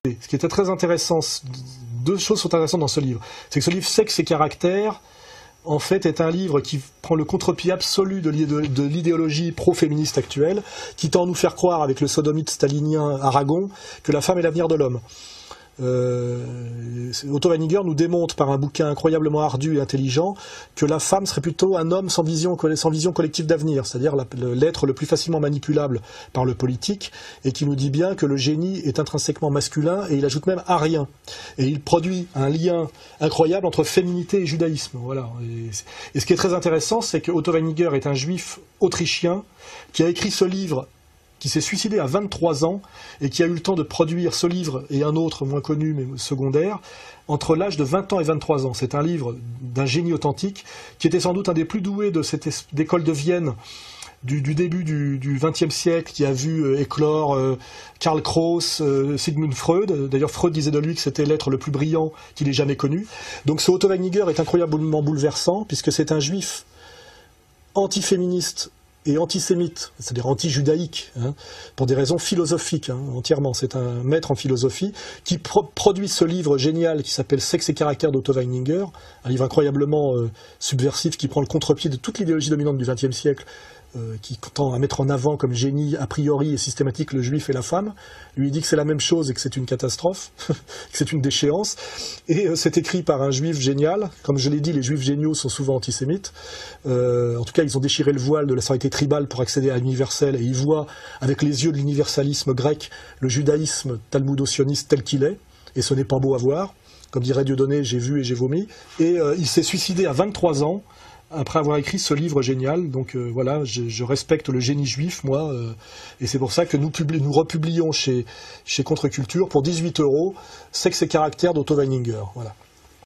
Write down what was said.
Ce qui était très intéressant, deux choses sont intéressantes dans ce livre. C'est que ce livre Sexe et caractère, en fait, est un livre qui prend le contre-pied absolu de l'idéologie pro-féministe actuelle, qui tend à nous faire croire, avec le sodomite stalinien Aragon, que la femme est l'avenir de l'homme. Otto Weininger nous démontre par un bouquin incroyablement ardu et intelligent que la femme serait plutôt un homme sans vision collective d'avenir, c'est-à-dire l'être le plus facilement manipulable par le politique, et qui nous dit bien que le génie est intrinsèquement masculin, et il ajoute même arien. Et il produit un lien incroyable entre féminité et judaïsme. Voilà. Et ce qui est très intéressant, c'est que Otto Weininger est un juif autrichien qui a écrit ce livre, qui s'est suicidé à 23 ans et qui a eu le temps de produire ce livre et un autre moins connu mais secondaire entre l'âge de 20 ans et 23 ans. C'est un livre d'un génie authentique qui était sans doute un des plus doués de cette école de Vienne du début du XXe siècle, qui a vu éclore Karl Kraus, Sigmund Freud. D'ailleurs, Freud disait de lui que c'était l'être le plus brillant qu'il ait jamais connu. Donc ce Otto Weininger est incroyablement bouleversant, puisque c'est un juif antiféministe et antisémite, c'est-à-dire anti-judaïque, pour des raisons philosophiques, entièrement. C'est un maître en philosophie qui produit ce livre génial qui s'appelle Sexe et caractère d'Otto Weininger, un livre incroyablement subversif qui prend le contre-pied de toute l'idéologie dominante du XXe siècle, qui tend à mettre en avant comme génie a priori et systématique le juif et la femme. Lui, il dit que c'est la même chose et que c'est une catastrophe, que c'est une déchéance. Et c'est écrit par un juif génial. Comme je l'ai dit, les juifs géniaux sont souvent antisémites. En tout cas, ils ont déchiré le voile de la sororité tribale pour accéder à l'universel, et ils voient avec les yeux de l'universalisme grec le judaïsme talmudo-sioniste tel qu'il est. Et ce n'est pas beau à voir. Comme dirait Dieudonné, j'ai vu et j'ai vomi. Et il s'est suicidé à 23 ans, après avoir écrit ce livre génial. Donc voilà, je respecte le génie juif, moi, et c'est pour ça que nous republions chez Contre-Culture, pour 18 €, Sexe et caractère d'Otto Weininger. Voilà.